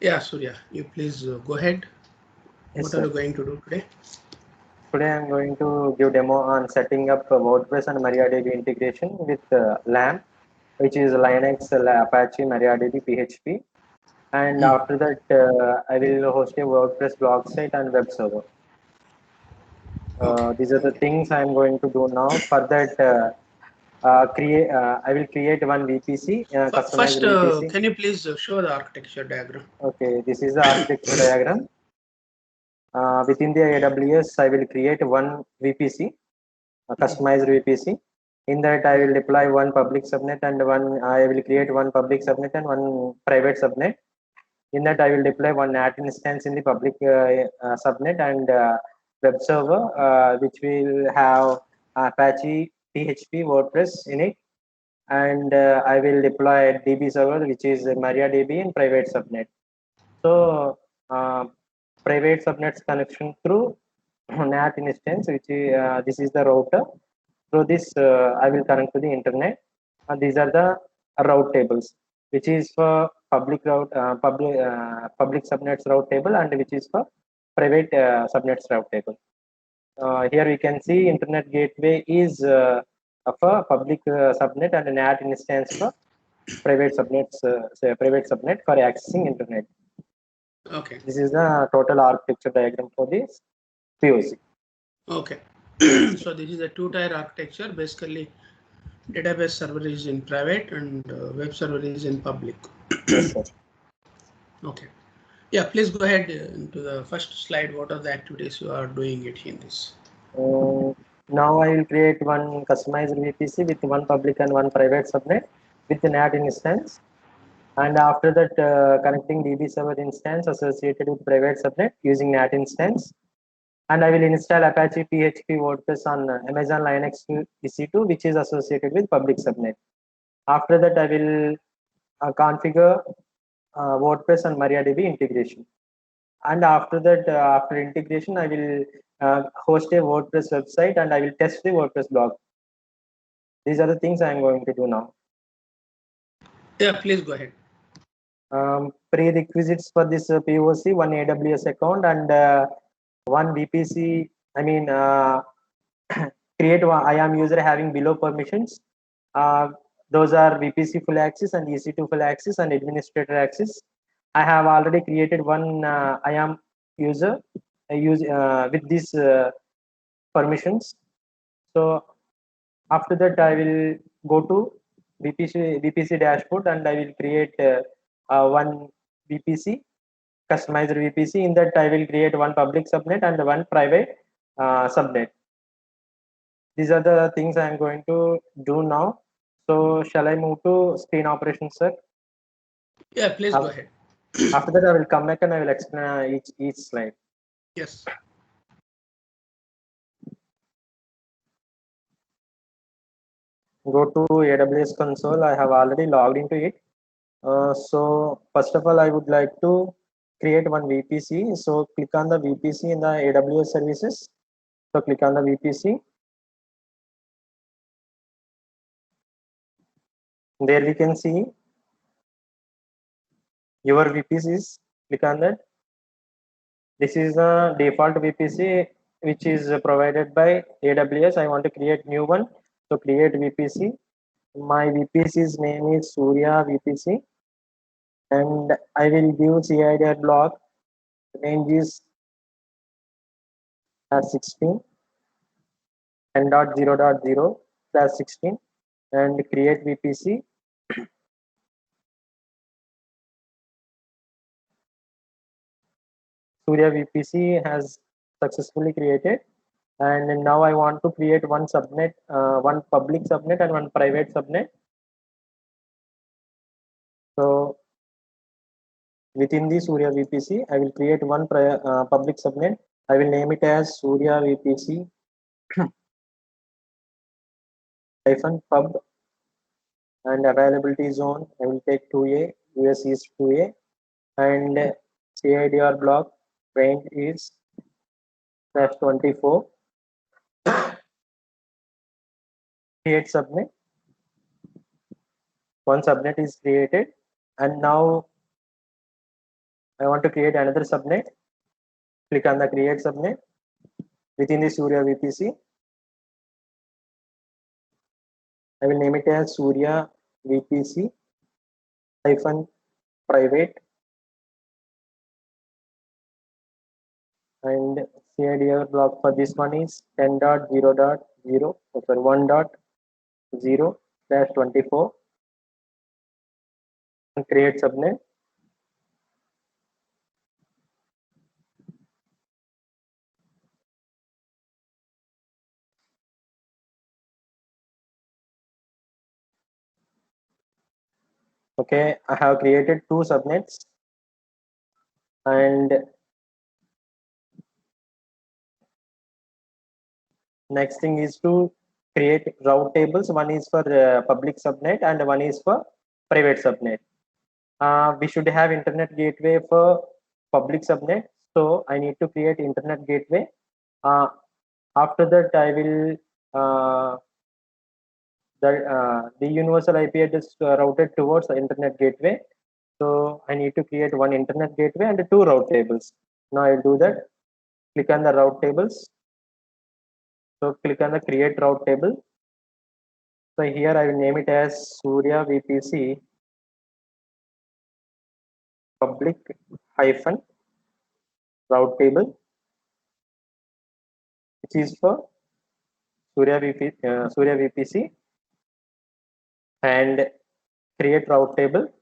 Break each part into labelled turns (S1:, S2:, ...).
S1: Yeah, Surya, you please go ahead.
S2: Yes,
S1: What are
S2: sir.
S1: you going to do today?
S2: Today I'm going to give demo on setting up WordPress and MariaDB integration with LAMP, which is Linux, Apache, MariaDB, PHP. And after that, I will host a WordPress blog site and web server.
S1: Okay,
S2: These are the
S1: okay.
S2: things I'm going to do now. For that, create. I will create one VPC, customized
S1: First,
S2: VPC.
S1: can you please show the architecture diagram?
S2: Okay, this is the architecture diagram. Within the AWS, I will create one VPC, a customized VPC. In that, I will deploy one public subnet and one. I will create one public subnet and one private subnet. In that, I will deploy one NAT instance in the public subnet and web server, which will have Apache, PHP, WordPress in it. And I will deploy DB server, which is MariaDB in private subnet. So, uh, private subnets connection through NAT instance, which is, this is the router. Through this, I will connect to the internet. And these are the route tables, which is for public subnets route table, and which is for private subnets route table. Here we can see internet gateway is of a public subnet and an NAT instance for private subnets, say private subnet for accessing internet.
S1: Okay,
S2: This is the total architecture diagram for this POC.
S1: okay. So this is a two-tier architecture. Basically, database server is in private and web server is in public.
S2: Yes, sir.
S1: Okay. Yeah, please go ahead into the first slide. What are the activities you are doing it in this?
S2: Uh, Now I will create one customized VPC with one public and one private subnet with an NAT instance. And after that, connecting DB server instance associated with private subnet using NAT instance. And I will install Apache PHP WordPress on Amazon Linux EC2, which is associated with public subnet. After that, I will configure WordPress and MariaDB integration. And after that, after integration, I will host a WordPress website and I will test the WordPress blog. These are the things I am going to do now.
S1: Yeah, please go ahead.
S2: Prerequisites for this POC: one AWS account and one VPC. I mean, create one IAM user having below permissions. Uh, those are VPC full access and EC2 full access and administrator access. I have already created one IAM user with these permissions. So after that, I will go to VPC dashboard and I will create one VPC, customized VPC. In that, I will create one public subnet and one private subnet. These are the things I am going to do now. So, shall I move to screen operations, sir?
S1: Yeah, please go
S2: Af-
S1: ahead.
S2: After that, I will come back and I will explain each slide.
S1: Yes.
S2: Go to AWS console. I have already logged into it. So first of all, I would like to create one VPC. So click on the VPC in the AWS services. So click on the VPC. There we can see your VPCs. Click on that. This is the default VPC which is provided by AWS. I want to create new one. So create VPC. My VPC's name is Surya VPC, and I will give CIDR block. Range is 16 10.0.0/16 and create VPC. Surya VPC has successfully created, and now I want to create one subnet, one public subnet and one private subnet. So within the Surya VPC, I will create one public subnet. I will name it as Surya VPC hyphen pub, and availability zone I will take 2A, US is 2A, and CIDR block range is /24. Create subnet. One subnet is created, and now I want to create another subnet. Click on the create subnet within the Surya VPC. I will name it as Surya VPC hyphen private and CIDR block for this one is 10.0.0 sorry 1.0/24 and create subnet. Okay, I have created two subnets and next thing is to create route tables. One is for public subnet and one is for private subnet. We should have internet gateway for public subnet. So I need to create internet gateway. After that, I will the universal IP address routed towards the internet gateway. So I need to create one internet gateway and two route tables. Now I'll do that. Click on the route tables. So click on the create route table. So here I will name it as Surya VPC public hyphen route table, which is for Surya VPC and create route table.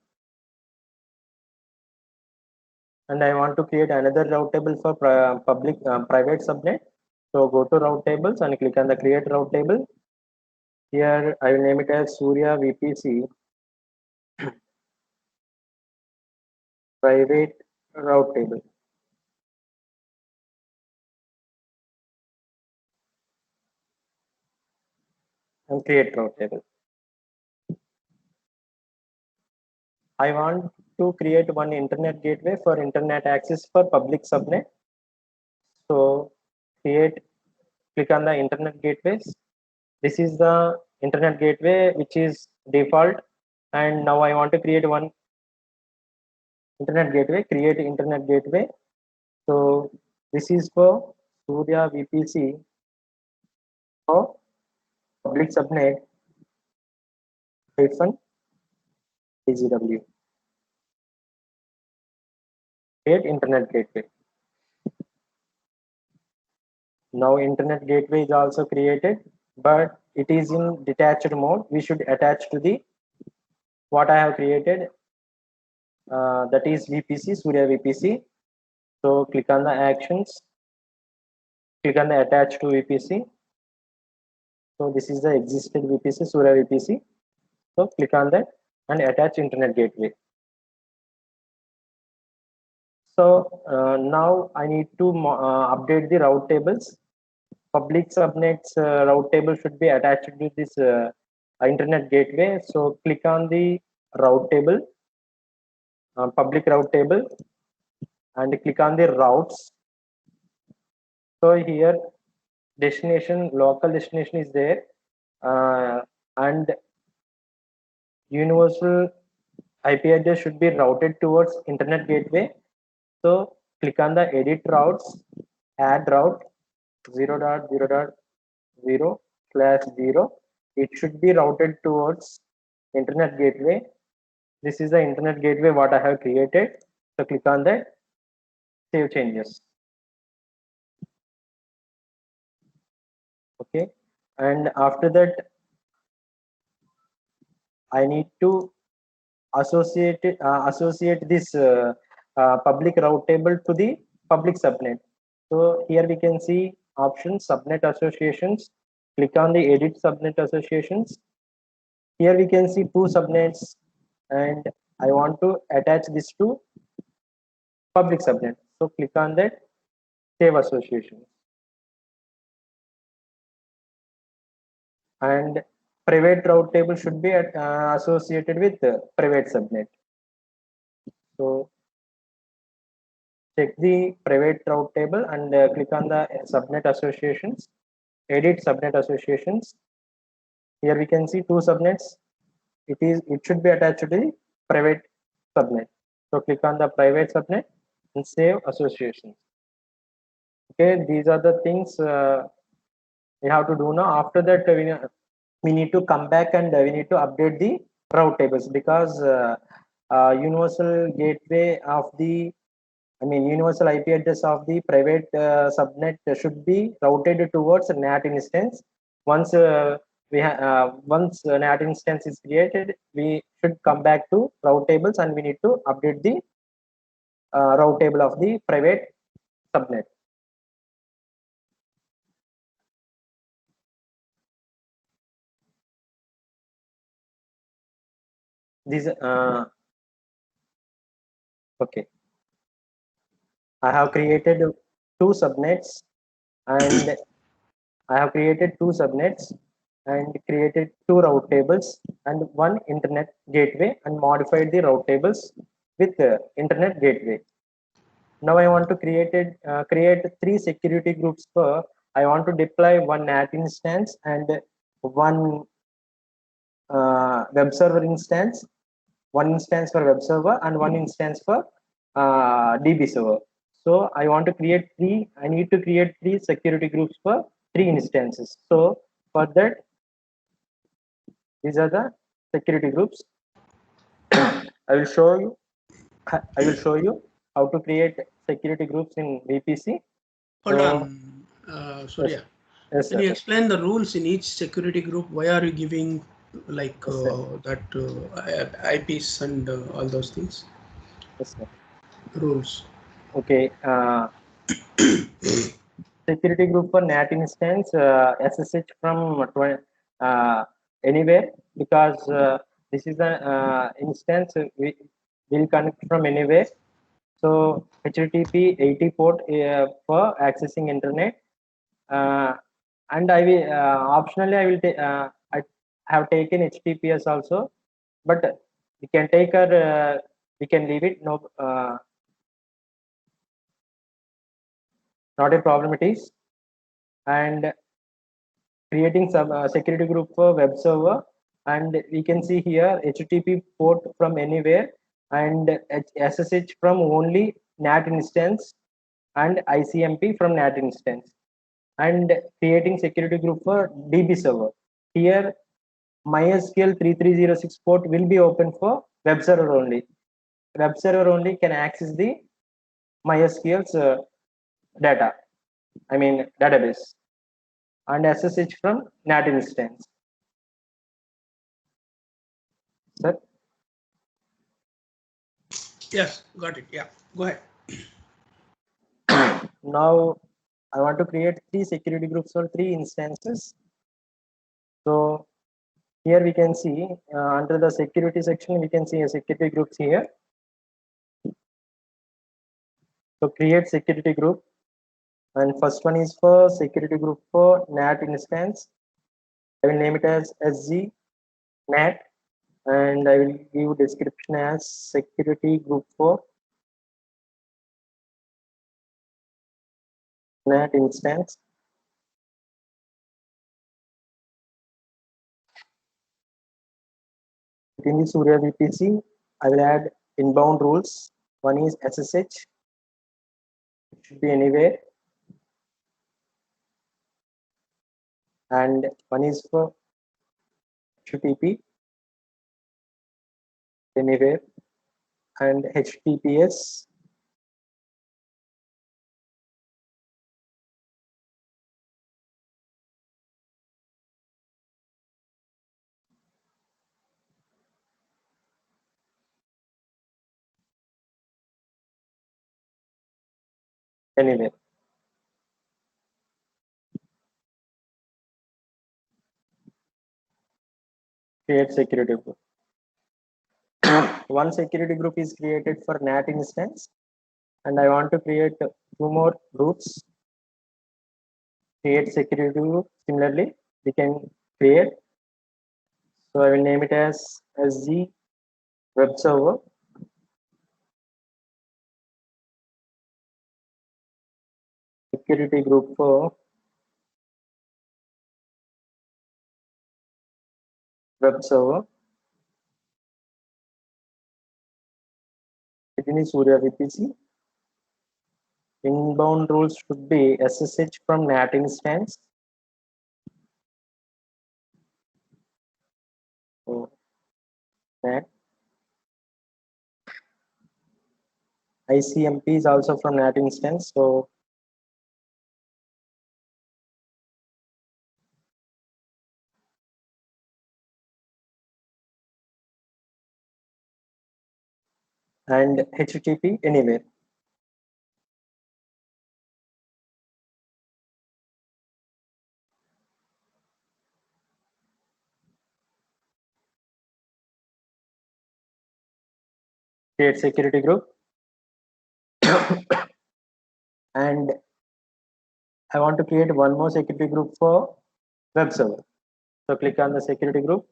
S2: And I want to create another route table for public private subnet. So go to route tables and click on the create route table. Here I will name it as Surya VPC private route table and create route table. I want to create one internet gateway for internet access for public subnet. So click on the internet gateways. This is the internet gateway which is default, and now I want to create one internet gateway. Create internet gateway. So this is for Surya VPC for public subnet hyphen DGW. Create internet gateway. Now internet gateway is also created, but it is in detached mode. We should attach to the what I have created, that is VPC, Surya VPC. So click on the actions, click on the attach to VPC. So this is the existing VPC, Surya VPC. So click on that and attach internet gateway. So now I need to update the route tables. Public subnets route table should be attached to this internet gateway. So click on the route table, public route table, and click on the routes. So here destination, local destination is there, and universal IP address should be routed towards internet gateway. So click on the edit routes, add route 0.0.0/0. It should be routed towards internet gateway. This is the internet gateway what I have created. So click on that, save changes. Okay, and after that I need to associate this public route table to the public subnet. So here we can see options, subnet associations. Click on the edit subnet associations. Here we can see two subnets, and I want to attach this to public subnet. So click on that, save association. And private route table should be associated with private subnet. So check the private route table and click on the subnet associations, edit subnet associations. Here we can see two subnets. It should be attached to the private subnet. So click on the private subnet and save associations. Okay, these are the things we have to do now. After that, we need to come back and we need to update the route tables, because universal gateway of the, I mean, universal IP address of the private subnet should be routed towards a NAT instance. Once once a NAT instance is created, we should come back to route tables and we need to update the route table of the private subnet. These okay. I have created two subnets and I have created two subnets and created two route tables and one internet gateway and modified the route tables with internet gateway. Now I want to create three security groups for. I want to deploy one NAT instance and one web server instance, one instance for web server and one instance for DB server. So I want to create three. I need to create three security groups for three instances. So for that, these are the security groups. I will show you. I will show you how to create security groups in VPC.
S1: Hold
S2: So,
S1: on, Surya.
S2: yes,
S1: Can
S2: sir.
S1: you explain the rules in each security group? Why are you giving like
S2: Yes, sir.
S1: IPs and all those things?
S2: Yes, sir.
S1: Rules.
S2: Okay. Security group for NAT instance SSH from anywhere, because this is an instance we will connect from anywhere. So HTTP 80 port for accessing internet, and I will optionally I have taken HTTPS also, but we can take our we can leave it, no, not a problem it is. And creating some security group for web server, and we can see here HTTP port from anywhere and SSH from only NAT instance and ICMP from NAT instance, and creating security group for DB server. Here MySQL 3306 port will be open for web server only. Web server only can access the MySQL's data, I mean database, and SSH from NAT instance. Sir?
S1: Yes, got it. Yeah, go ahead.
S2: Now I want to create three security groups for three instances. So here we can see under the security section, we can see a security groups here. So create security group, and first one is for security group for NAT instance. I will name it as SG NAT, and I will give description as security group for NAT instance. In the Surya VPC, I will add inbound rules. One is SSH, it should be anywhere, and one is for HTTP anywhere, and HTTPS anywhere. Create security group. One security group is created for NAT instance, and I want to create two more groups. Create security group. Similarly, we can create. So I will name it as SG web server. Security group for web server. Within the Surya VPC. Inbound rules should be SSH from NAT instance. So NAT. ICMP is also from NAT instance. So and HTTP anywhere. Create security group. And I want to create one more security group for web server. So click on the security group,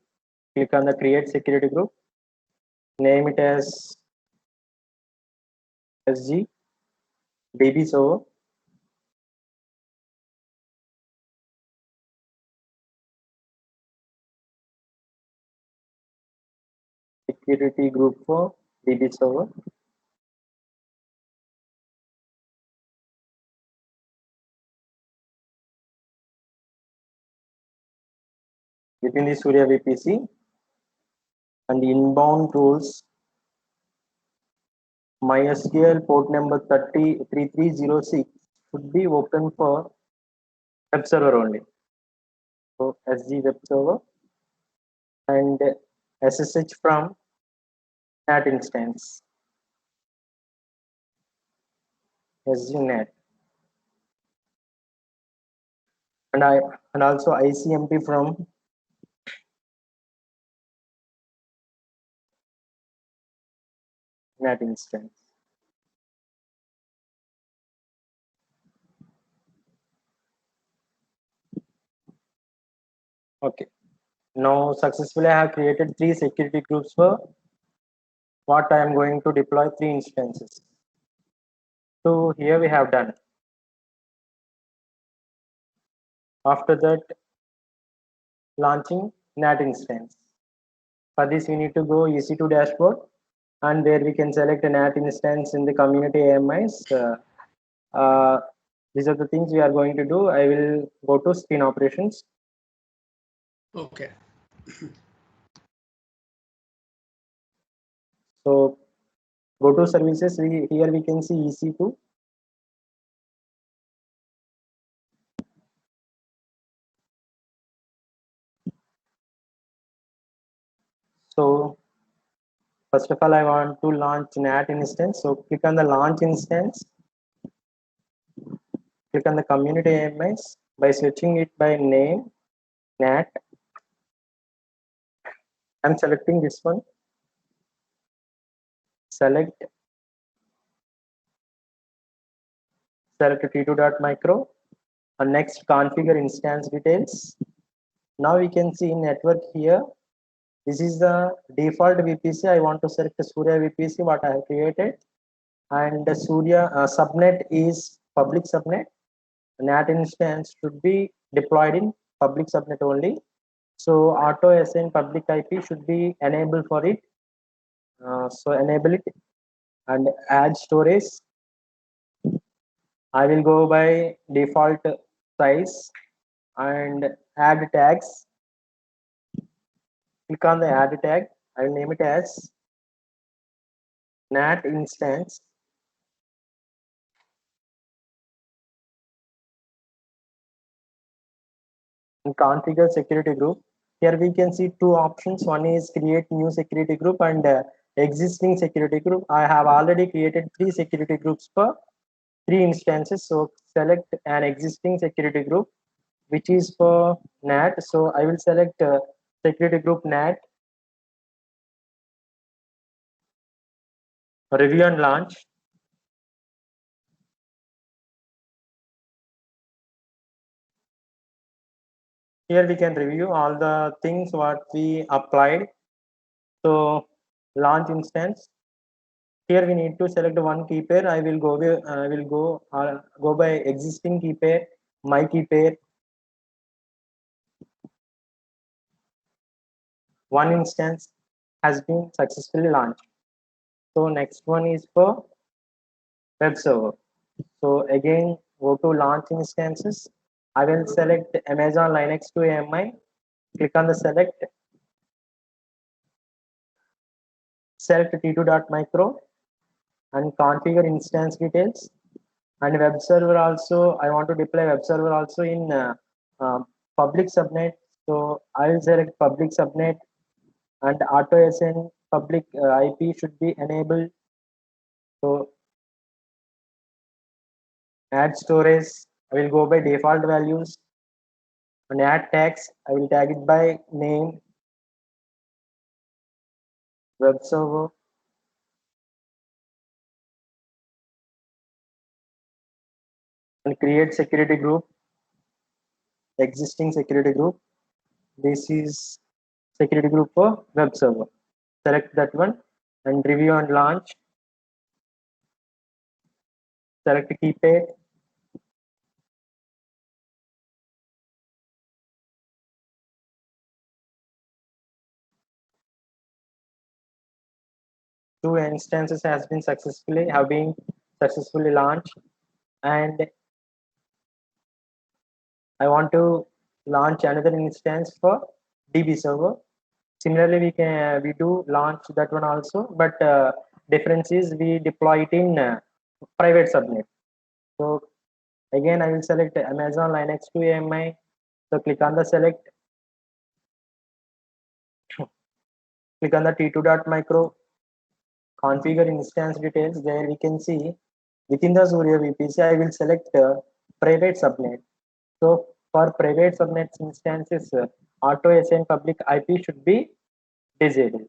S2: click on the create security group, name it as SG DB server. Security group for DB server. Within the Surya VPC and the inbound rules, MySQL port number 3306 should be open for web server only. So SG web server and SSH from NAT instance. SG NAT. And also ICMP from NAT instance. Okay. Now successfully I have created 3 security groups for what I am going to deploy 3 instances. So here we have done. After that, launching NAT instance. For this, we need to go EC2 dashboard, and there we can select a NAT instance in the community AMIs. These are the things we are going to do. I will go to screen operations.
S1: Okay.
S2: So go to services. Here we can see EC2. So first of all, I want to launch NAT instance. So click on the launch instance. Click on the community AMIs by searching it by name NAT. I'm selecting this one. Select t2.micro. And next, configure instance details. Now we can see network here. This is the default VPC. I want to select the Surya VPC what I have created, and the Surya subnet is public subnet. NAT instance should be deployed in public subnet only. So auto assign public IP should be enabled for it. So enable it and add storage. I will go by default size and add tags. Click on the add tag. I will name it as NAT instance. And configure security group. Here we can see 2 options. One is create new security group and existing security group. I have already created 3 security groups for 3 instances. So select an existing security group, which is for NAT. So I will select security group NAT. Review and launch. Here we can review all the things what we applied. So launch instance. Here we need to select one key pair. I will go by existing key pair, my key pair. One instance has been successfully launched. So next one is for web server. So again, go to launch instances. I will select Amazon Linux 2 AMI. Click on the select t2.micro and configure instance details. And web server also, I want to deploy web server also in public subnet. So I will select public subnet and AutoSN public IP should be enabled. So add storage, I will go by default values. And add tags, I will tag it by name, web server. And create security group, existing security group. This is security group for web server. Select that one and review and launch. Select keypad. Two instances have been successfully launched, and I want to launch another instance for DB server. Similarly, we do launch that one also, but difference is we deploy it in private subnet. So again, I will select Amazon Linux 2 AMI. So click on the select, click on the t2.micro, configure instance details. There we can see within the Surya VPC, I will select private subnet. So for private subnets instances, AutoSN public IP should be disabled.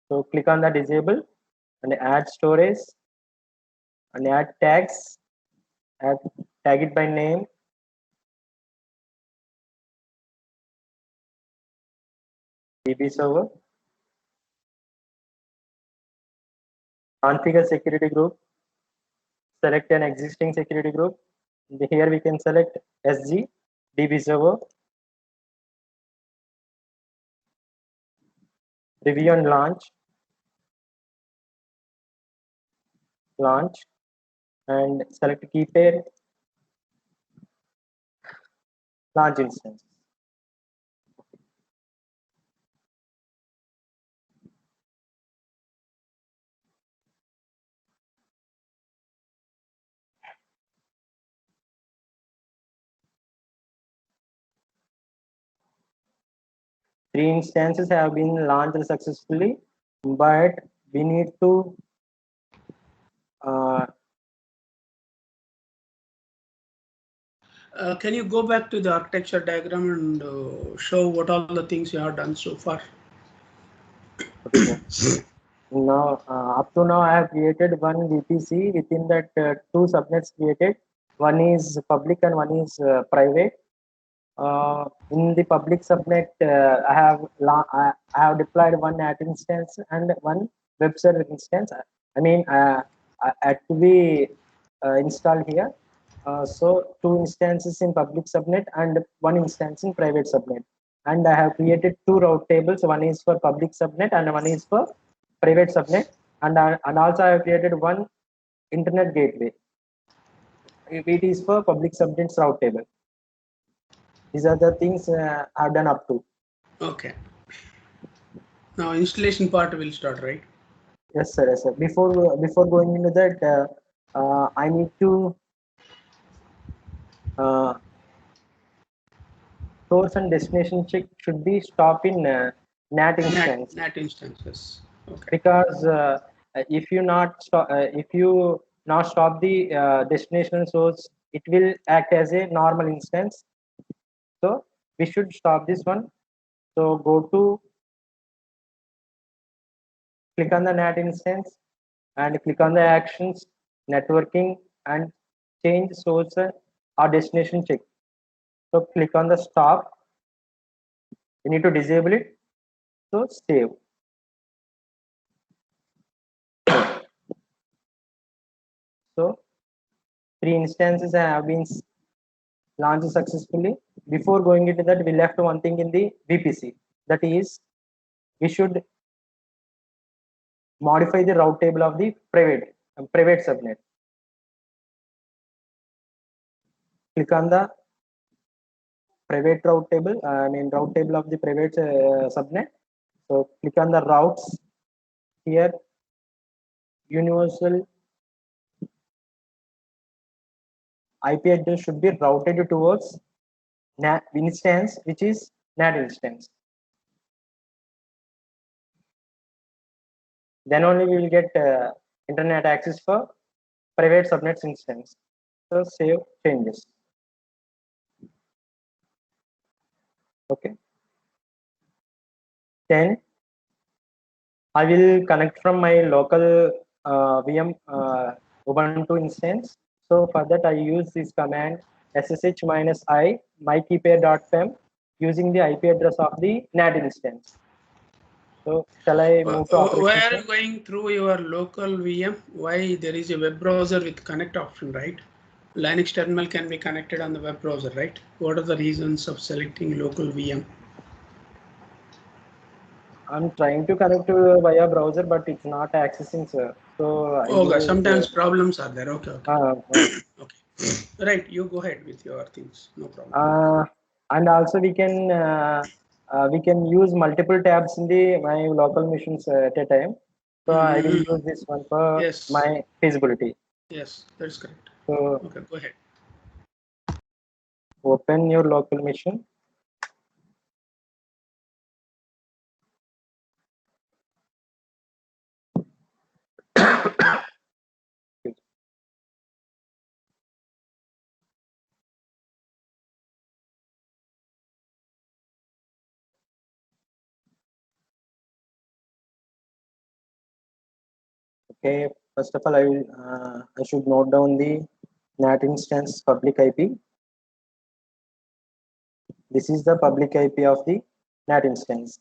S2: So click on the disable and add storage and add tags. Tag it by name. DB server. Configure security group. Select an existing security group. Here we can select SG DB server. Review and launch. Launch and select key pair. Launch instance. Three instances have been launched successfully, but we need to
S1: Can you go back to the architecture diagram and show what all the things you have done so far?
S2: okay, now up to now I have created one VPC. Within that two subnets created. One is public and one is private. In the public subnet, I have deployed one NAT instance and one web server instance. I mean, had to be installed here. So two instances in public subnet and one instance in private subnet. And I have created two route tables. One is for public subnet and one is for private subnet. And also I have created one internet gateway. It is for public subnet's route table. These are the things I've done up to.
S1: Okay. Now installation part will start, right?
S2: Yes, sir. Yes, sir. Before going into that, I need to source and destination check should be stop in NAT instance.
S1: NAT instances. Okay.
S2: Because if you not stop the destination source, it will act as a normal instance. So we should stop this one. So go to click on the NAT instance and click on the actions, networking, and change source or destination check. So click on the stop. You need to disable it. So save. So three instances have been launched successfully. Before going into that, we left one thing in the VPC. That is, we should modify the route table of the private subnet. click on the private route table, route table of the private subnet. So click on the routes here, universal IP address should be routed towards NAT instance, which is NAT instance. Then only we will get internet access for private subnets instance. So save changes. Okay. Then I will connect from my local VM Ubuntu instance. So for that I use this command ssh-i mykeepair.pem using the IP address of the NAT instance. So shall I move to
S1: why are
S2: operation?
S1: you going through your local VM? Why there is a web browser with connect option, right? Linux terminal can be connected on the web browser, right? What are the reasons of selecting local VM?
S2: I'm trying to connect to via browser, but it's not accessing, sir. So I
S1: Okay,
S2: use,
S1: sometimes problems are there. Okay, okay. Okay. Right, you go ahead with your things. No problem.
S2: and also we can use multiple tabs in the my local machines at a time. So I will use this one for
S1: Yes.
S2: my feasibility.
S1: Yes, that's correct.
S2: So
S1: okay, go ahead.
S2: Open your local machine. Okay, first of all, I should note down the NAT instance public IP. This is the public IP of the NAT instance.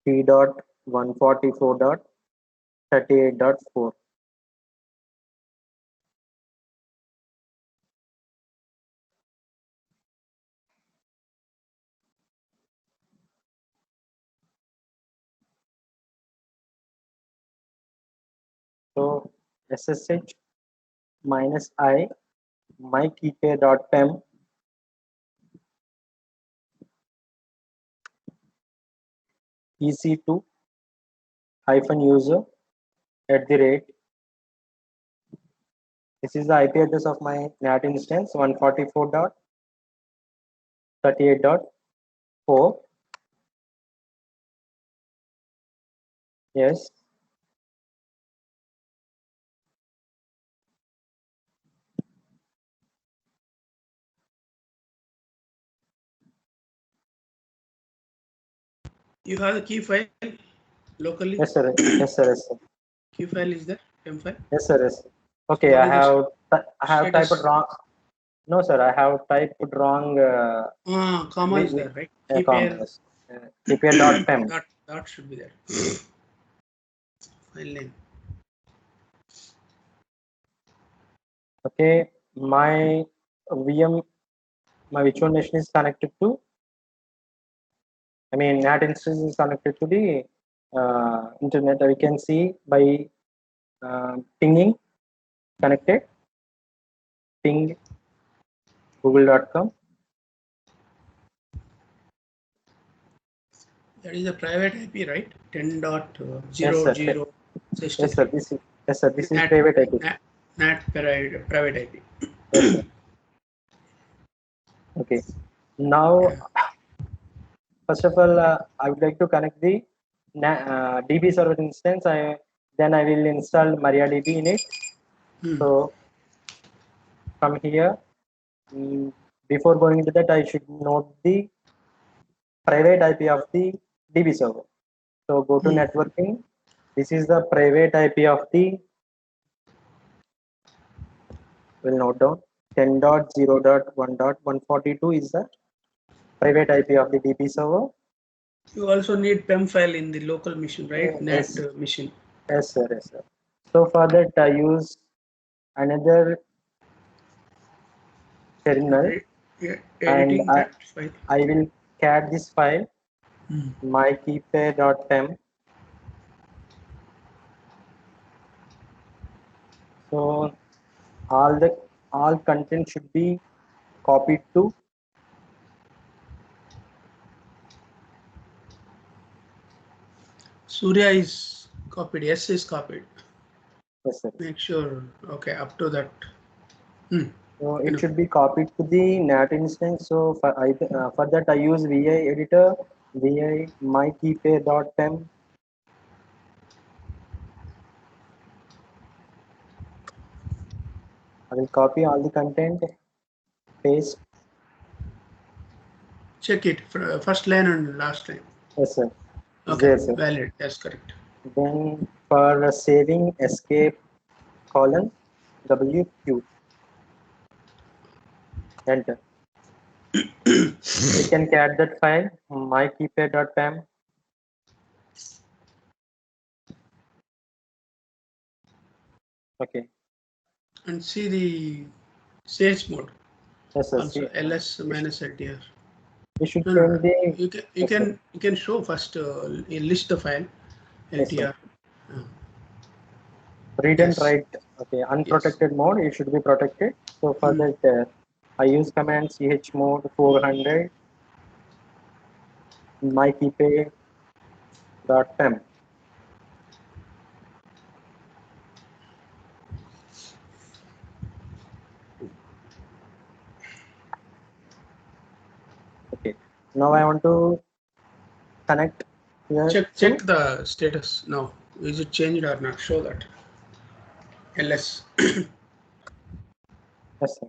S2: T.144.38.4. So ssh-i mykeepair.pem ec2 -user @ this is the IP address of my NAT instance 144.38.4. Yes.
S1: You have the key file locally?
S2: Yes, sir. Yes, sir. Yes, sir.
S1: Key file is there? PEM file?
S2: Yes, sir. Yes. Okay,
S1: What
S2: I
S1: is
S2: have
S1: status?
S2: typed wrong. No, sir. I have typed wrong.
S1: Comma is there, right? Key
S2: comma,
S1: pair.
S2: yes. Keepair.pem.
S1: Dot should be there. File name.
S2: Okay, my VM, my virtual machine is connected to. NAT instance is connected to the internet. We can see by pinging connected. Ping google.com.
S1: That is a private IP, right? 10.00.
S2: Yes, sir. Yes, sir. This is private IP.
S1: NAT private IP.
S2: Yes, sir. Okay. Now, first of all, I would like to connect the DB server instance. Then I will install MariaDB in it. So from here, before going into that, I should note the private IP of the DB server. So go to networking. This is the private IP of the. We'll note down 10.0.1.142 is the private IP of the DB server.
S1: You also need PEM file in the local machine, right?
S2: Yes.
S1: NAT machine.
S2: Yes, sir. Yes, sir. So for that, I use another terminal,
S1: Editing
S2: and
S1: that file.
S2: I will cat this file mykeepair.pem So all content should be copied to
S1: Surya is copied. S is copied.
S2: yes, sir.
S1: Make sure. Okay, up to that. Hmm.
S2: So it
S1: Enough.
S2: should be copied to the NAT instance. So for that I use VI editor, VI mykeepair.pem. I will copy all the content, paste.
S1: Check it. First line and last line.
S2: Yes, sir. Is
S1: Okay,
S2: there, sir.
S1: valid. That's correct.
S2: Then for saving, escape colon WQ, enter. We can cat that file mykeepair.pem. Okay.
S1: And see the sales mode.
S2: Yes, sir.
S1: Also
S2: See,
S1: ls minus LTR.
S2: we should
S1: No, no,
S2: change
S1: no.
S2: the.
S1: You can
S2: Yes, sir.
S1: show first. You list the file
S2: Yes, sir.
S1: LTR.
S2: Read and
S1: Yes.
S2: write. Okay,
S1: Yes.
S2: unprotected mode. It should be protected. So for
S1: Hmm.
S2: that, I use command chmod 400 mykeepair.pem. Okay. Now I want to connect here
S1: Check
S2: to.
S1: the status now. Is it changed or not? Show that. ls.
S2: Yes, sir.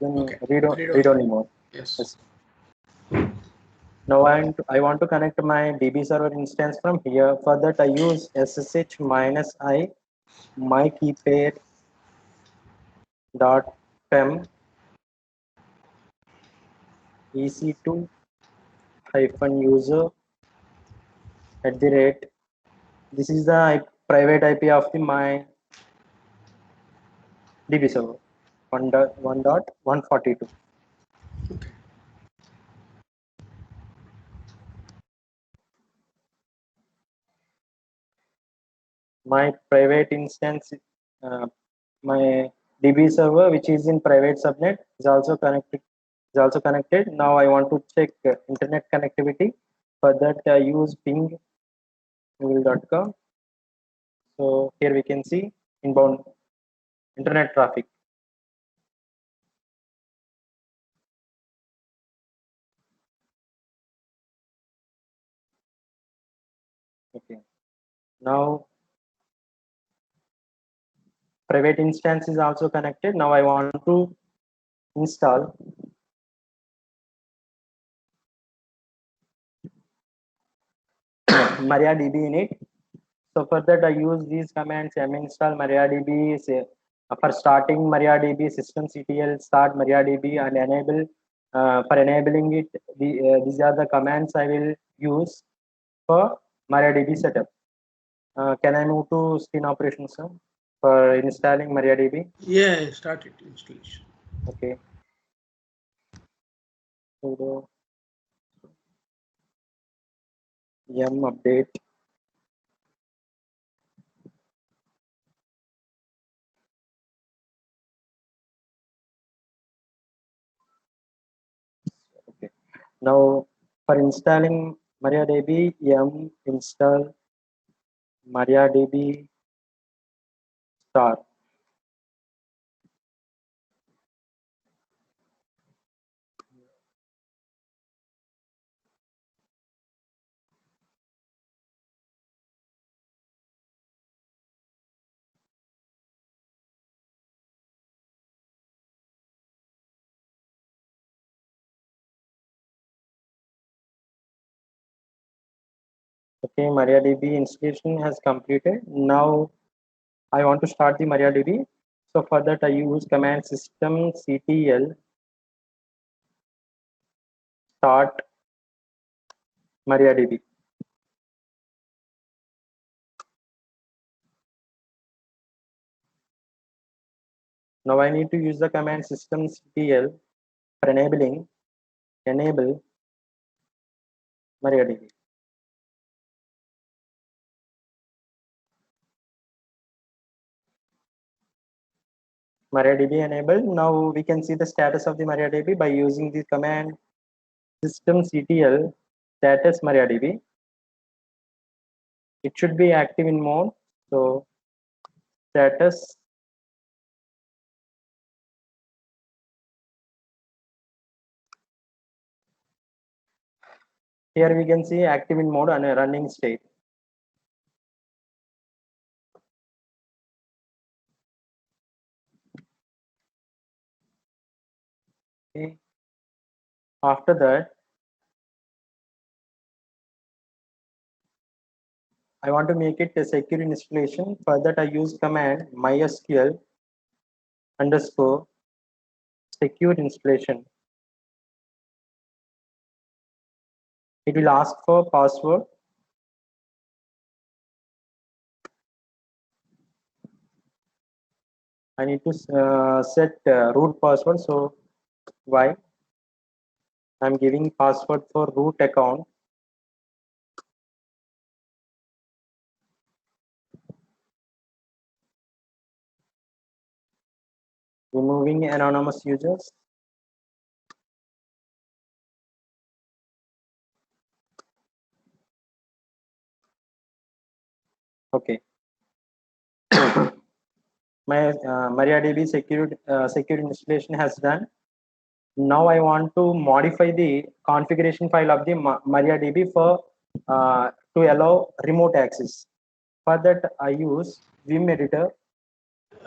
S2: Then
S1: Okay. Read
S2: read
S1: only.
S2: only mode.
S1: Yes.
S2: Yes. Now I want to connect my DB server instance from here. For that I use ssh minus I mykeepair.pem ec2 hyphen user at the rate. This is the private IP of the my DB server 1.1.142.
S1: Okay.
S2: My private instance, uh, my DB server, which is in private subnet, is also connected. Now I want to check internet connectivity. For that, I use ping google.com. So here we can see inbound internet traffic. Okay. Now private instance is also connected. Now I want to install MariaDB in it. So for that, I use these commands minstall MariaDB. For starting MariaDB, systemctl start MariaDB and enable. For enabling it, these are the commands I will use for MariaDB setup. Can I move to screen operations, sir, for installing MariaDB?
S1: Yeah, start it installation.
S2: Okay. Sudo yum update. Okay. Now for installing MariaDB, yum install MariaDB star. Okay, MariaDB installation has completed. Now I want to start the MariaDB. So for that I use command systemctl start MariaDB. Now I need to use the command systemctl for enable MariaDB. MariaDB enabled. Now we can see the status of the MariaDB by using the command systemctl status MariaDB. It should be active in mode. So status here we can see active in mode and a running state. Okay. After that, I want to make it a secure installation. For that, I use command mysql underscore secure installation. It will ask for password. I need to set root password. So why I'm giving password for root account. Removing anonymous users. Okay. My MariaDB secure installation has done. Now I want to modify the configuration file of the MariaDB for to allow remote access. For that, I use Vim editor.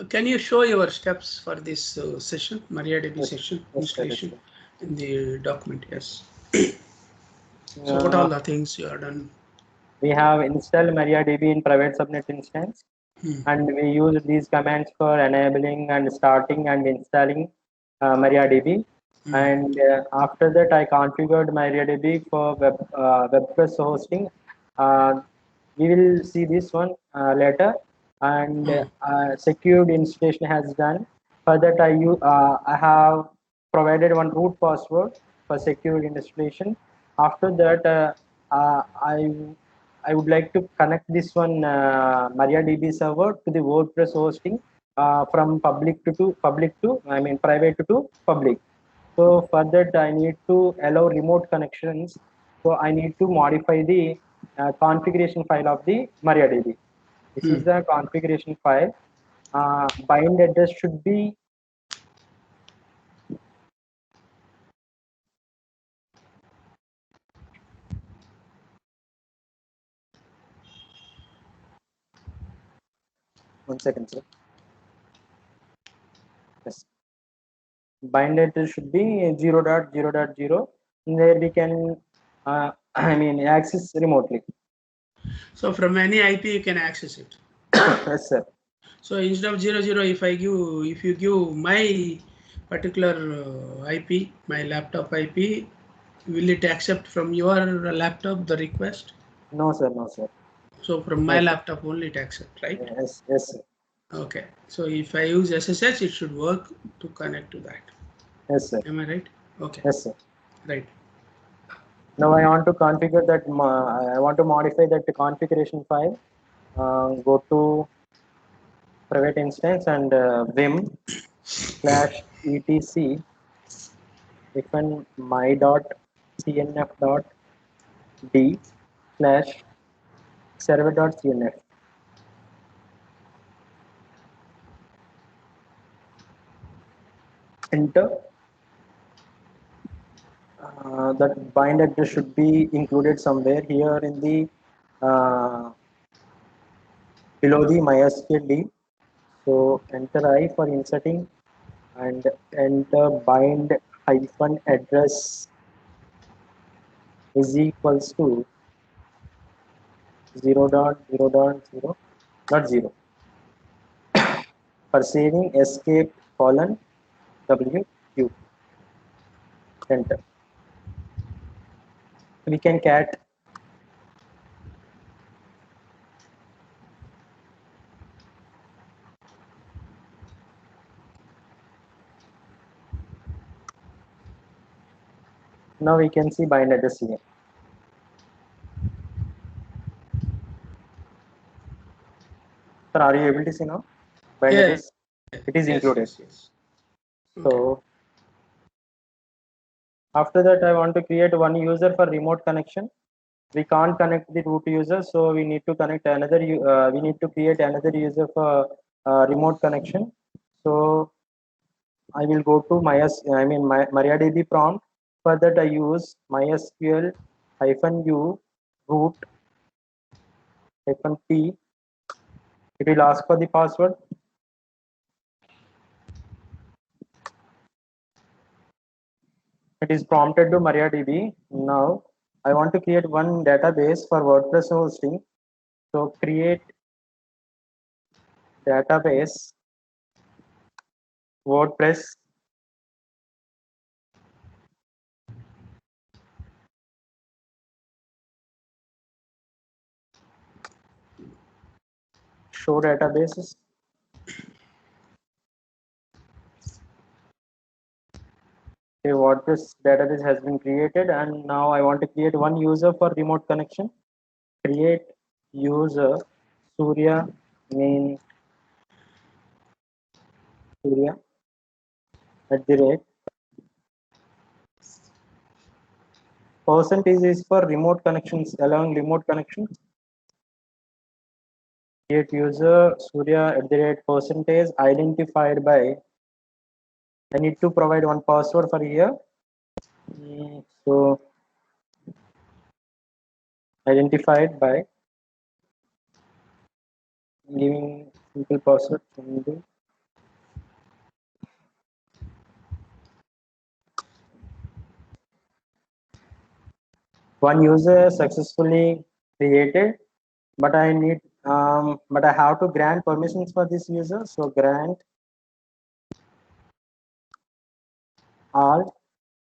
S1: Can you show your steps for this session, MariaDB
S2: Yes,
S1: session
S2: yes,
S1: installation
S2: sure.
S1: in the document? Yes. So what all the things you are done?
S2: We have installed MariaDB in private subnet instance, and we use these commands for enabling and starting and installing MariaDB. And after that, I configured MariaDB for WordPress hosting. We will see this one later. And secured installation has done. For that, I have provided one root password for secured installation. After that, I would like to connect this one MariaDB server to the WordPress hosting from public to I mean private to public. So for that I need to allow remote connections. So I need to modify the configuration file of the MariaDB. This is the configuration file. Bind address should be one second, sir. Yes. Bind address should be 0.0.0. There we can I mean access remotely.
S1: So from any IP you can access it.
S2: Yes, sir.
S1: So instead of 00, if you give my particular IP, my laptop IP, will it accept from your laptop the request?
S2: No, sir. No, sir.
S1: So from my
S2: No, sir.
S1: laptop only it accept, right?
S2: Yes, yes, sir.
S1: Okay. So if I use SSH, it should work to connect to that.
S2: Yes, sir.
S1: Am I right? Okay.
S2: Yes, sir.
S1: Right.
S2: Now I want to configure that. I want to modify that configuration file. Go to private instance and vim /etc hyphen my dot cnf dot d /server dot cnf. Enter. That bind address should be included somewhere here in the below the MySQL. So enter I for inserting and enter bind hyphen address is equals to 0.0.0.0. For saving escape colon WQ. Enter. We can cat now we can see bind address here. Sir, are you able to see now? Bind
S1: Yeah.
S2: address? It is included.
S1: Yes.
S2: So after that, I want to create one user for remote connection. We can't connect the root user, so we need to connect another. We need to create another user for remote connection. So I will go to MariaDB prompt. For that, I use MySQL -u root -p. It will ask for the password. It is prompted to MariaDB. Now I want to create one database for WordPress hosting. So create database WordPress show databases. A WordPress database has been created, and now I want to create one user for remote connection. Create user Surya main Surya @ percentage is for remote connections, allowing remote connections. Create user Surya @ percentage identified by. I need to provide one password for here. So identified by giving simple password. One user successfully created, but I need but I have to grant permissions for this user. So grant all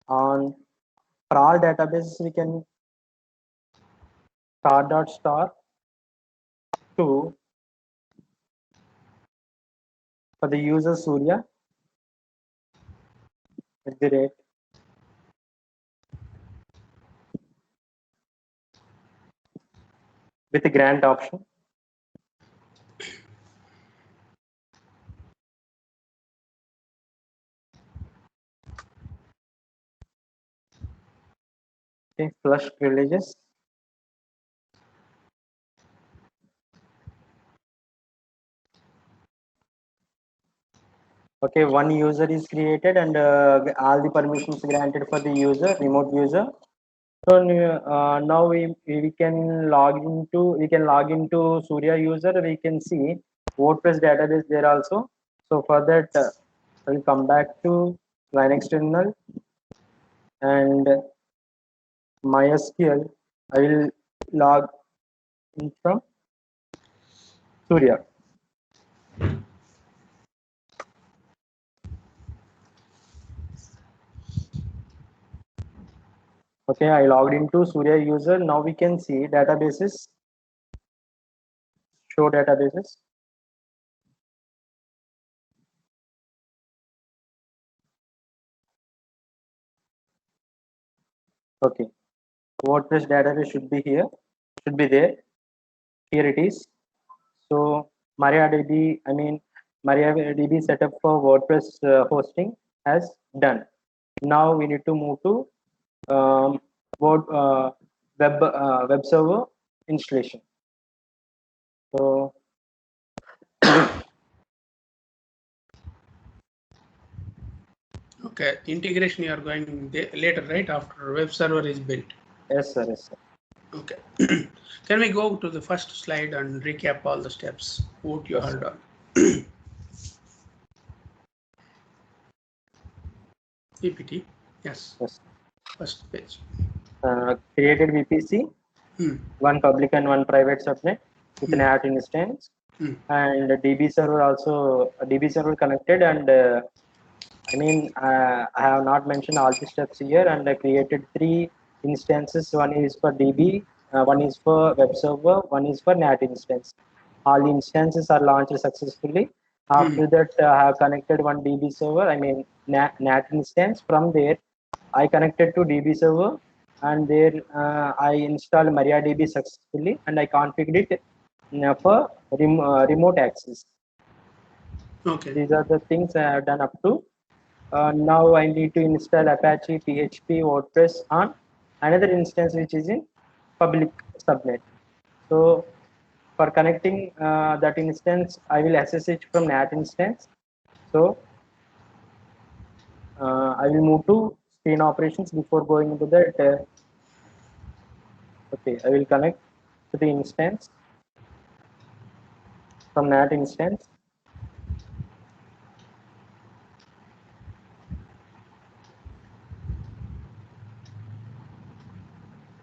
S2: on for all databases we can star to for the user Surya @ with the grant option. Okay, flush privileges. Okay, one user is created and all the permissions granted for the user, remote user. So now we can log into Surya user. We can see WordPress database there also. So for that, I'll come back to Linux terminal and MySQL. I will log in from Surya. Okay, I logged into Surya user. Now we can see databases. Show databases. Okay, WordPress database should be here. Should be there. Here it is. So MariaDB setup for WordPress hosting has done. Now we need to move to web server installation. So
S1: Okay, integration you are going later, right? After web server is built.
S2: yes, sir. Yes, sir.
S1: Okay. Can we go to the first slide and recap all the steps? What you have done? PPT. Yes.
S2: Yes.
S1: First page.
S2: Created VPC, one public and one private subnet with an NAT instance, and DB server also. DB server connected, and I have not mentioned all the steps here, and I created 3 instances. One is for DB, one is for web server, one is for NAT instance. All instances are launched successfully. After that, I have connected one DB server, NAT instance. From there, I connected to DB server, and there I installed MariaDB successfully, and I configured it for remote access.
S1: Okay.
S2: These are the things I have done up to. Now I need to install Apache, PHP, WordPress on another instance which is in public subnet. So for connecting that instance, I will SSH from NAT instance. So I will move to screen operations before going into that. Okay, I will connect to the instance from NAT instance.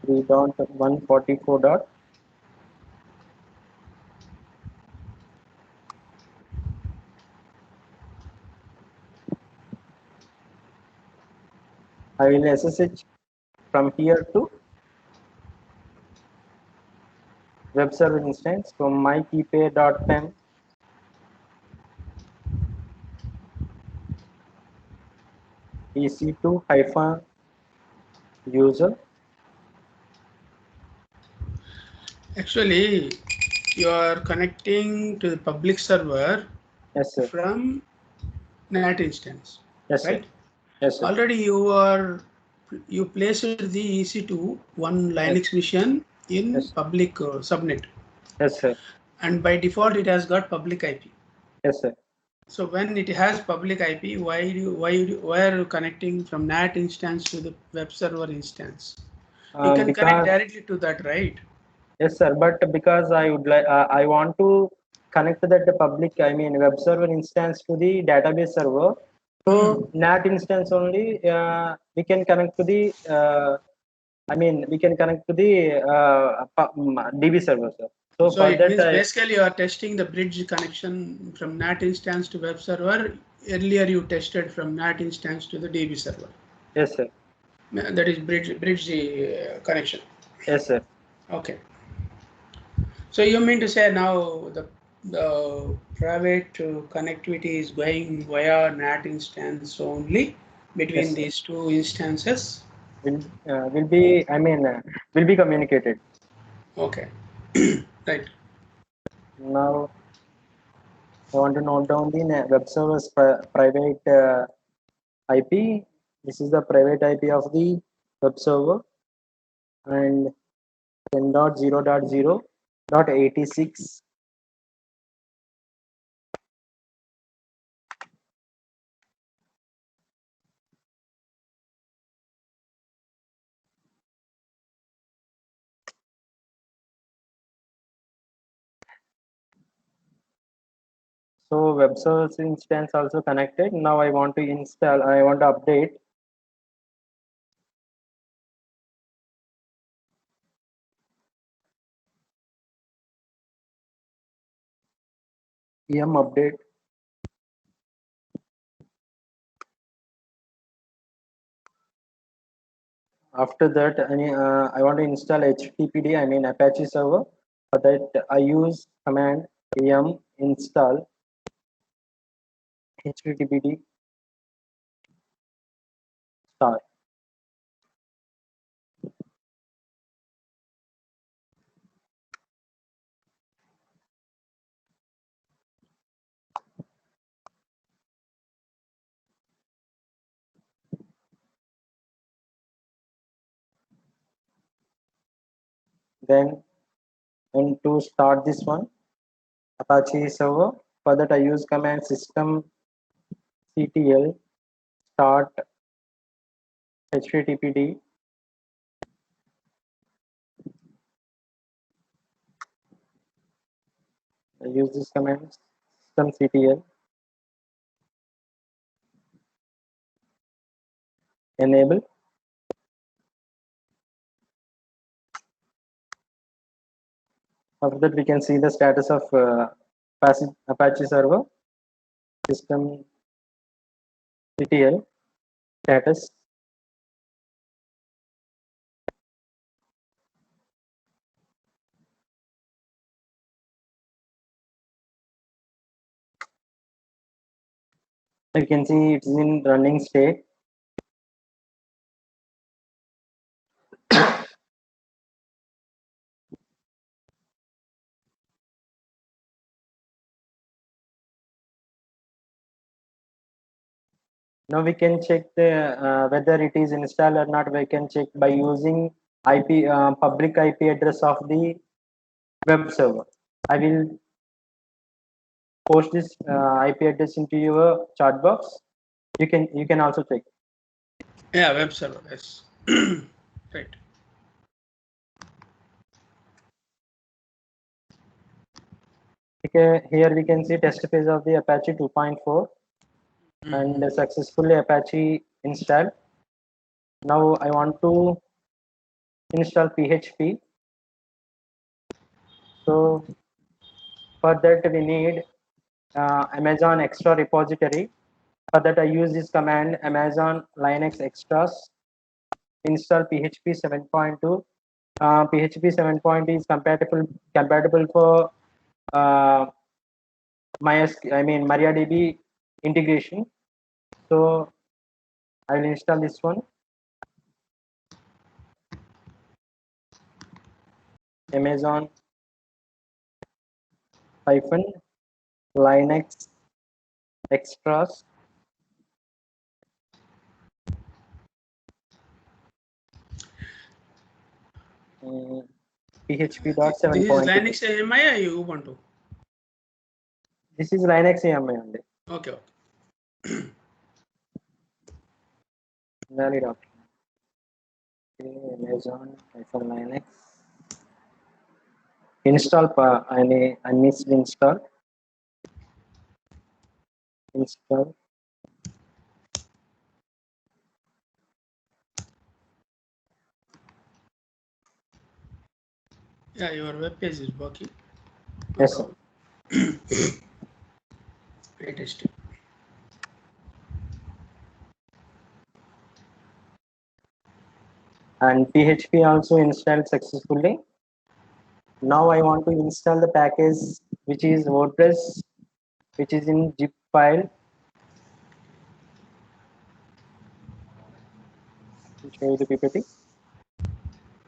S2: We dot 144 dot. I will SSH from here to web server instance from mykeepair.pem ec2 hyphen user.
S1: Actually, you are connecting to the public server
S2: Yes, sir.
S1: from NAT instance,
S2: Yes, sir.
S1: right?
S2: Yes, sir.
S1: Already you placed the EC2 one
S2: Yes,
S1: Linux machine in
S2: yes,
S1: public subnet,
S2: yes, sir.
S1: and by default it has got public IP.
S2: Yes, sir.
S1: So when it has public IP, why are you connecting from NAT instance to the web server instance? You can connect
S2: Because
S1: directly to that, right?
S2: yes, sir. But because I would like, I want to connect that the public, I mean, web server instance to the database server. So NAT instance only, we can connect to the, I mean, we can connect to the DB server, sir. So
S1: So
S2: for
S1: it
S2: that,
S1: means basically you are testing the bridge connection from NAT instance to web server. Earlier you tested from NAT instance to the DB server.
S2: yes, sir.
S1: That is bridge connection.
S2: Yes, sir.
S1: Okay. So you mean to say now the private connectivity is going via NAT instance only between
S2: Yes, sir.
S1: these two instances?
S2: Will be, I mean, will be communicated.
S1: Okay. Right.
S2: Now, I want to note down the web server's private IP. This is the private IP of the web server and 10.0.0.86. So web server's instance also connected. Now I want to install, I want to update em update. After that, I want to install HTTPD, I mean Apache server. For that, I use command em install HTTPD star. Then, and to start this one, Apache server. For that, I use command system ctl start HTTPD. I use this command system ctl enable. After that, we can see the status of Apache server system ctl status. You can see it's in running state. Now we can check the whether it is installed or not. We can check by using IP public IP address of the web server. I will post this IP address into your chat box. You can also check.
S1: Yeah, web server. Yes. Right.
S2: Okay, here we can see test phase of the Apache 2.4 and successfully Apache installed. Now I want to install PHP. So for that we need Amazon extra repository. For that I use this command Amazon Linux extras install PHP 7.2. PHP 7.2 is compatible for MariaDB integration. So I will install this one. Amazon Linux extras PHP.7.2.
S1: This is Linux AMI or Ubuntu?
S2: This is Linux AMI only.
S1: Okay.
S2: Valid option. Okay, Amazon Linux. Install I missed install. Install.
S1: Yeah, your web page is working.
S2: Yes, sir.
S1: I test it.
S2: And PHP also installed successfully. Now I want to install the package which is WordPress, which is in zip file. I'll show you the PPT.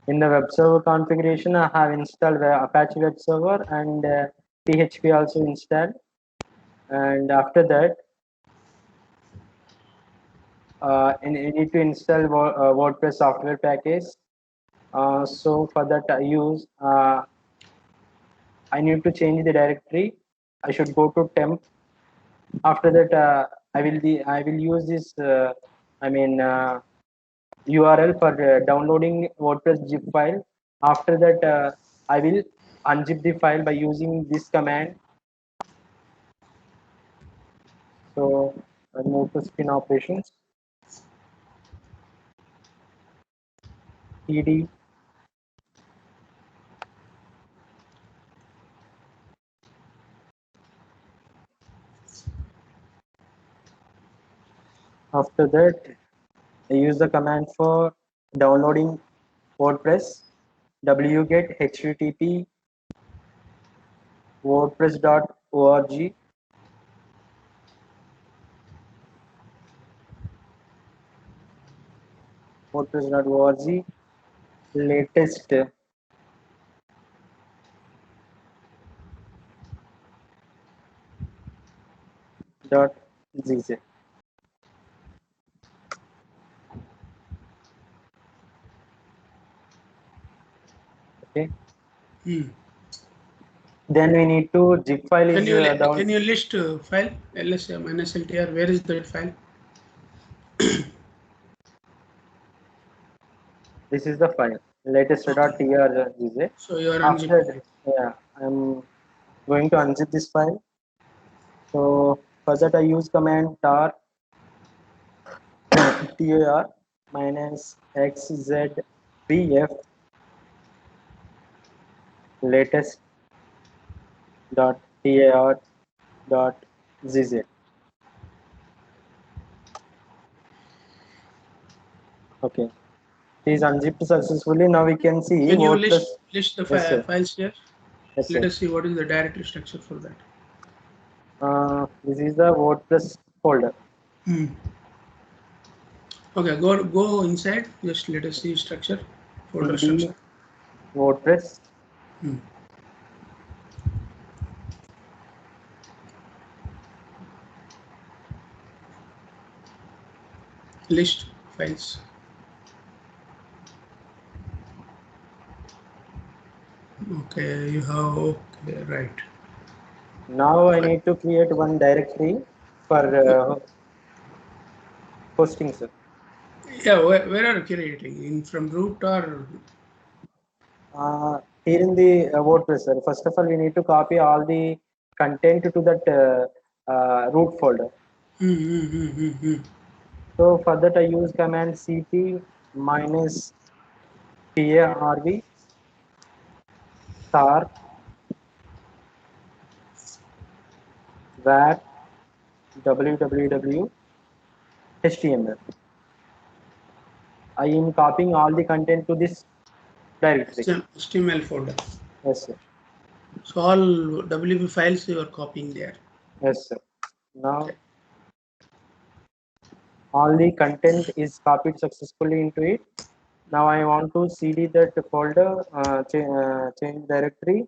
S2: In the web server configuration, I have installed the Apache web server and PHP also installed. And after that, you need to install WordPress software package. So for that, I need to change the directory. I should go to temp. After that, I will use this URL for downloading WordPress zip file. After that, I will unzip the file by using this command. So I'll move to spin operations. cd After that, I use the command for downloading WordPress. wget http wordpress.org wordpress.org latest .gz. Okay. Then we need to zip file is down.
S1: Can you list file ls-ltr? Where is that file?
S2: This is the file latest.trgz.
S1: So you are
S2: After
S1: unzipping it.
S2: yeah, I'm going to unzip this file. So for that I use command tar minus xzbf latest dot tar dot gz. Okay, it is unzipped successfully. Now we can see
S1: Can you
S2: WordPress.
S1: list the
S2: Yes,
S1: files here?
S2: yes,
S1: Let us see what is the directory structure for that.
S2: This is the WordPress folder.
S1: Okay, go inside. Just let us see structure, folder
S2: cd
S1: structure.
S2: WordPress.
S1: list files. Okay, you have, okay, right.
S2: Now I need to create one directory for hosting, sir.
S1: Yeah, where are you creating? In from root or?
S2: Here in the WordPress, sir. First of all, we need to copy all the content to that root folder. So for that, I use command cp minus parv star var www html. I am copying all the content to this directory.
S1: HTML folder.
S2: Yes, sir.
S1: So all WP files you are copying there.
S2: Yes, sir. Now all the content is copied successfully into it. Now I want to cd that folder, change directory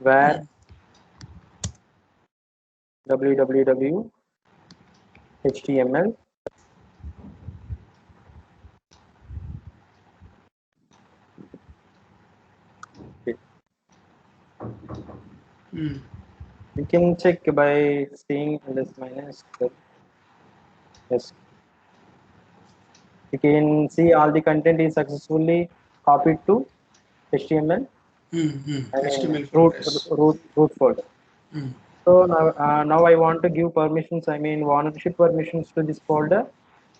S2: var www html. Okay. You can check by saying ls minus. Yes. You can see all the content is successfully copied to HTML and
S1: HTML folders.
S2: root folder. So now I want to give permissions. I mean ownership permissions to this folder.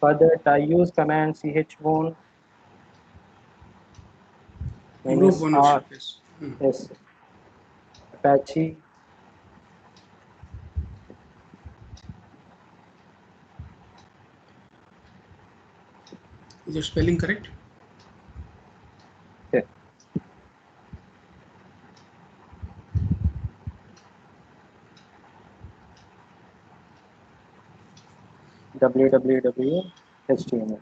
S2: For that I use command chown
S1: Group
S2: minus r.
S1: ownership is.
S2: Yes, Apache.
S1: Is your spelling correct?
S2: Okay. www html.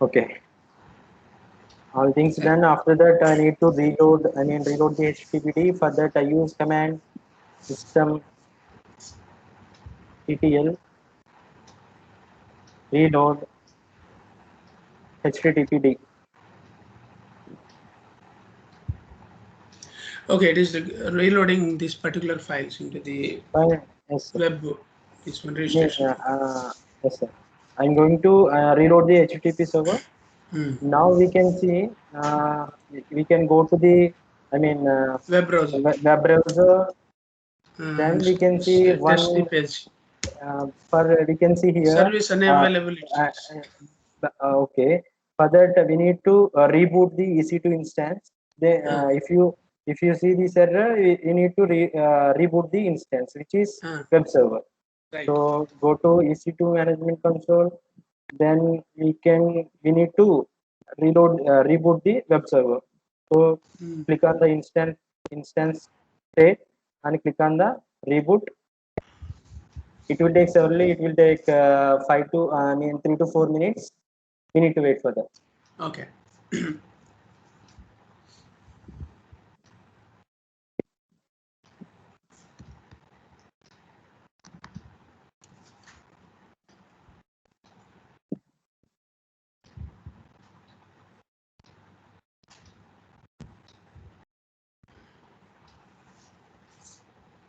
S2: Okay. All things done. After that, I need to reload. I mean, reload the HTTPD. For that, I use command system ttl reload HTTPD.
S1: Okay, it is reloading these particular files into the
S2: Fine. Yes, sir.
S1: web. This one
S2: Yeah,
S1: registration.
S2: yes, sir. I'm going to reload the HTTP server. Now we can see. We can go to the. I mean,
S1: Web browser.
S2: web browser. Then we can see
S1: Test the
S2: one.
S1: page.
S2: For we can see here.
S1: Service
S2: Uh,
S1: unavailable. It
S2: uh,
S1: says.
S2: okay. For that, we need to reboot the EC2 instance. If you see this error, you need to reboot the instance, which is web server.
S1: Right.
S2: So go to EC2 management console. Then we need to reboot the web server. So click on the instance state and click on the reboot. It will take severely. It will take 3 to 4 minutes. We need to wait for that.
S1: Okay.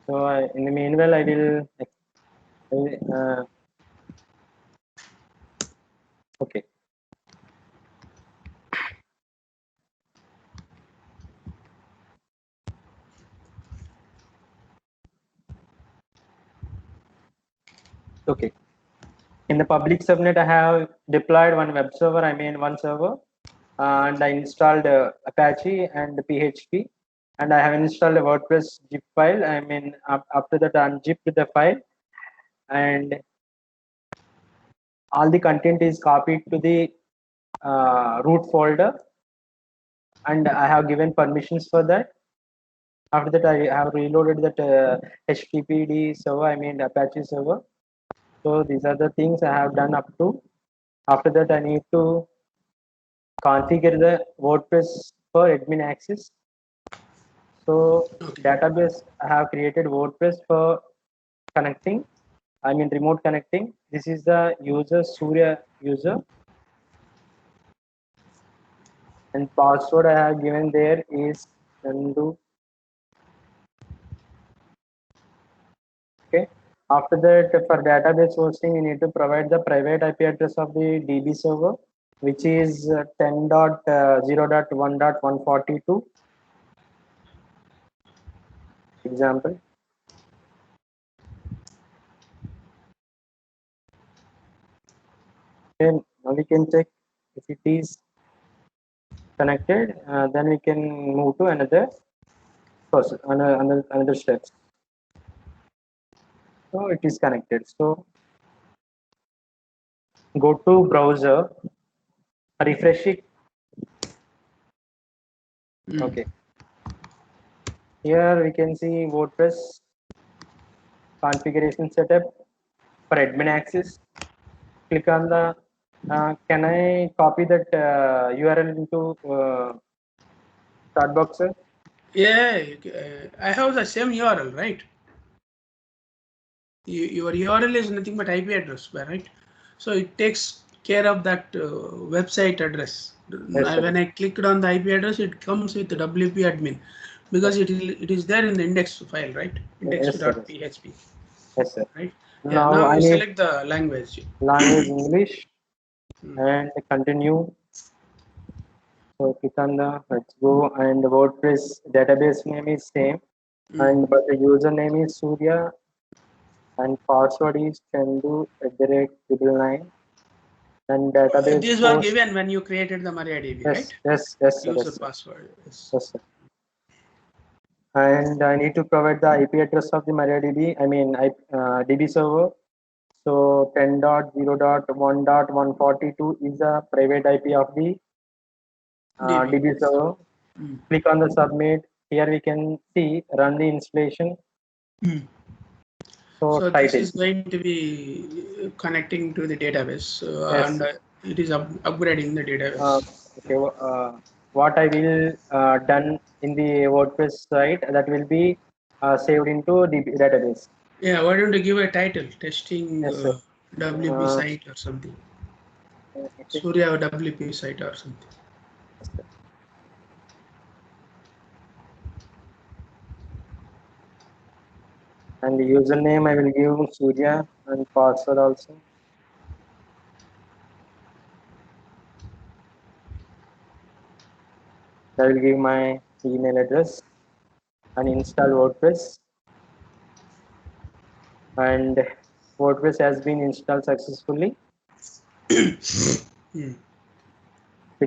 S2: So in the meanwhile, I will. Okay. Okay. In the public subnet, I have deployed one web server. I mean one server, and I installed Apache and PHP, and I have installed a WordPress zip file. I mean after that, I unzipped the file, and all the content is copied to the root folder, and I have given permissions for that. After that, I have reloaded that HTTPD server. I mean Apache server. So these are the things I have done up to. After that, I need to configure the WordPress for admin access. So database, I have created WordPress for connecting. I mean remote connecting. This is the user Surya user, and password I have given there is Chandu. Okay. After that, for database hosting, we need to provide the private IP address of the DB server, which is 10.0.1.142. Example. Then now we can check if it is connected. Then we can move to another process, another steps. So it is connected. So go to browser, refresh it. Okay. Here we can see WordPress configuration setup for admin access. Click on the. Can I copy that URL into start box, sir?
S1: Yeah, I have the same URL, right? Your URL is nothing but IP address, right? So it takes care of that website address.
S2: Yes, sir.
S1: When I clicked on the IP address, it comes with the WP admin because it is there in the index file, right?
S2: Yes, sir.
S1: Index.php,
S2: Yes, sir.
S1: right? Yeah.
S2: Now
S1: Now
S2: I
S1: you
S2: need
S1: select the language.
S2: language English and continue. So click on the let's go, and WordPress database name is same, and but the username is Surya and password is Chandu@999, and database
S1: These were
S2: host.
S1: given when you created the MariaDB,
S2: Yes,
S1: right?
S2: yes, yes, sir,
S1: User
S2: yes, sir.
S1: password. Yes.
S2: Yes, sir. And I need to provide the IP address of the MariaDB. I mean, DB server. So 10.0.1.142 is the private IP of the
S1: DB.
S2: DB server. Click on the submit. Here we can see run the installation. So
S1: So this
S2: title.
S1: is going to be connecting to the database
S2: Yes.
S1: and it is upgrading the database.
S2: Okay. What I will done in the WordPress site that will be saved into DB database.
S1: Yeah, why don't you give a title? Testing
S2: Yes, sir.
S1: WP site or something.
S2: Okay.
S1: Surya WP site or something.
S2: Yes, sir. And the username I will give Surya and password also. I will give my email address and install WordPress. And WordPress has been installed successfully. Click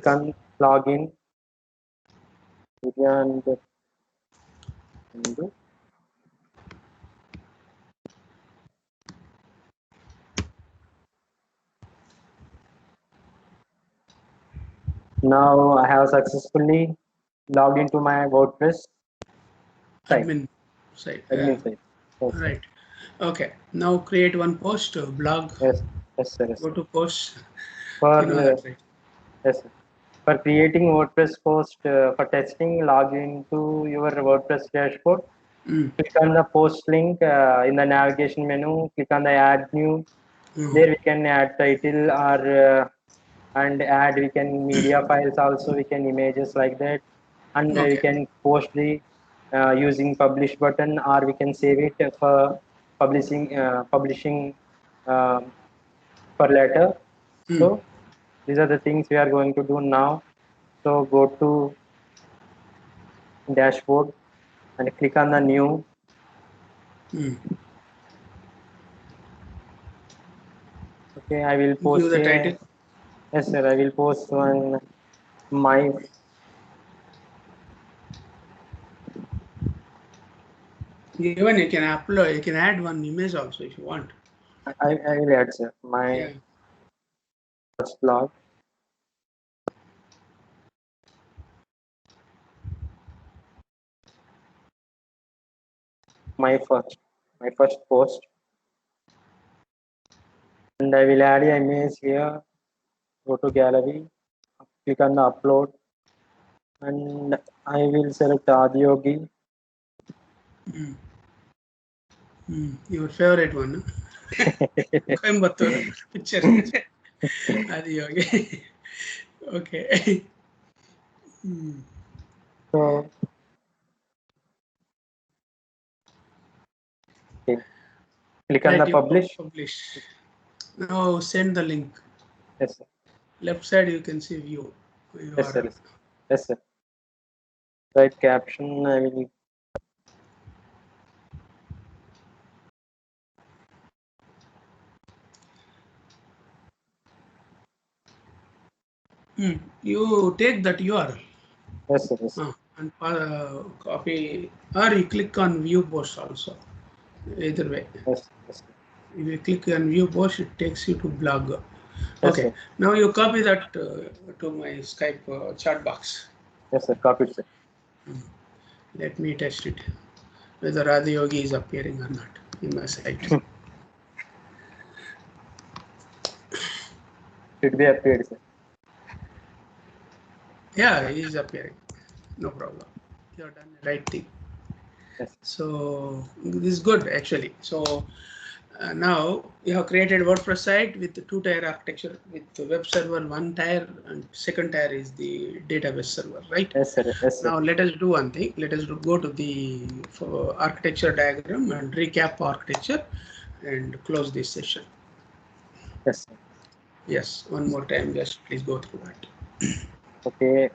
S2: on login. And now I have successfully logged into my WordPress site.
S1: Admin site.
S2: Admin site. Yes, sir.
S1: Right. Okay. Now create one post, blog.
S2: Yes, yes, sir. Yes,
S1: Go
S2: sir.
S1: to post.
S2: For
S1: You know that, right?
S2: yes, sir. For creating WordPress post for testing, log into your WordPress dashboard. Click on the post link in the navigation menu. Click on the add new. There we can add title or and add we can media files also. We can images like that, and we
S1: Okay.
S2: can post the using publish button, or we can save it for publishing um, for later. So these are the things we are going to do now. So go to dashboard and click on the new. Okay, I will
S1: Give
S2: post
S1: the
S2: a
S1: title.
S2: yes, sir. I will post one my.
S1: Even you can upload, you can add one image also if you want.
S2: I will add, sir, my
S1: Yeah.
S2: first blog. My first post, and I will add an image here. Go to gallery, click on the upload, and I will select Adiyogi.
S1: Your favorite one, Coimbatore picture. Adi Yogi. Okay.
S2: So, okay. Click on
S1: Right,
S2: the
S1: you
S2: publish.
S1: publish. Now send the link.
S2: Yes, sir.
S1: Left side you can see view
S2: Yes, sir.
S1: URL.
S2: Yes, sir. Right caption. I will.
S1: You take that URL
S2: Yes, sir. Yes, sir.
S1: and copy, or you click on view post also. Either way,
S2: Yes, yes, sir.
S1: if you click on view post, it takes you to blog.
S2: Yes,
S1: Okay,
S2: sir.
S1: now you copy that to my Skype chat box.
S2: Yes, sir. Copied, sir.
S1: Let me test it whether Adiyogi is appearing or not in my site.
S2: Should be appeared, sir.
S1: Yeah, he is appearing. No problem. You have done the right thing.
S2: Yes.
S1: So this is good actually. So now you have created WordPress site with the two-tier architecture with the web server one tier and second tier is the database server, right?
S2: Yes, sir. Yes, sir.
S1: Now let us do one thing. Let us go to the architecture diagram and recap architecture and close this session.
S2: Yes, sir.
S1: Yes, one more time. Just please go through that.
S2: Okay.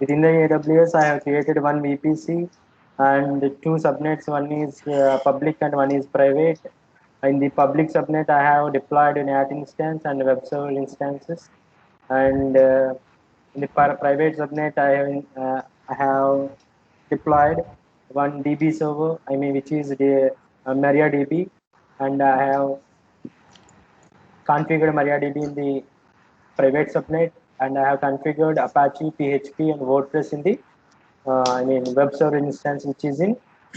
S2: Within the AWS, I have created one VPC and two subnets. One is public and one is private. In the public subnet, I have deployed a NAT instance and web server instances. And in the private subnet, I have deployed one DB server. I mean, which is the MariaDB, and I have configured MariaDB in the private subnet, and I have configured Apache, PHP, and WordPress in the web server instance, which is in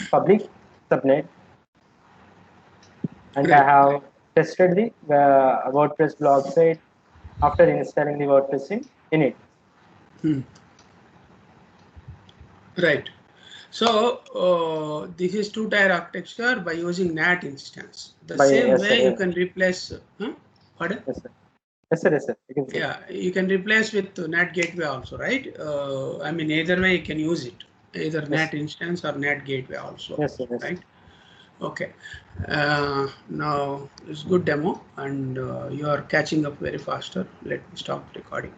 S2: public subnet. And I
S1: Right.
S2: have tested the WordPress blog site after installing the WordPress in it.
S1: Right. So this is two-tier architecture by using NAT instance. The same
S2: Yes,
S1: way
S2: sir.
S1: you can replace. Pardon?
S2: Yes, sir. Yes, sir. Yes, sir. You can say.
S1: Yeah, you can replace with NAT gateway also, right? I mean, either way you can use it, either
S2: Yes.
S1: NAT instance or NAT gateway also.
S2: Yes, sir. Yes.
S1: Right? Okay. Now it's good demo, and you are catching up very faster. Let me stop recording.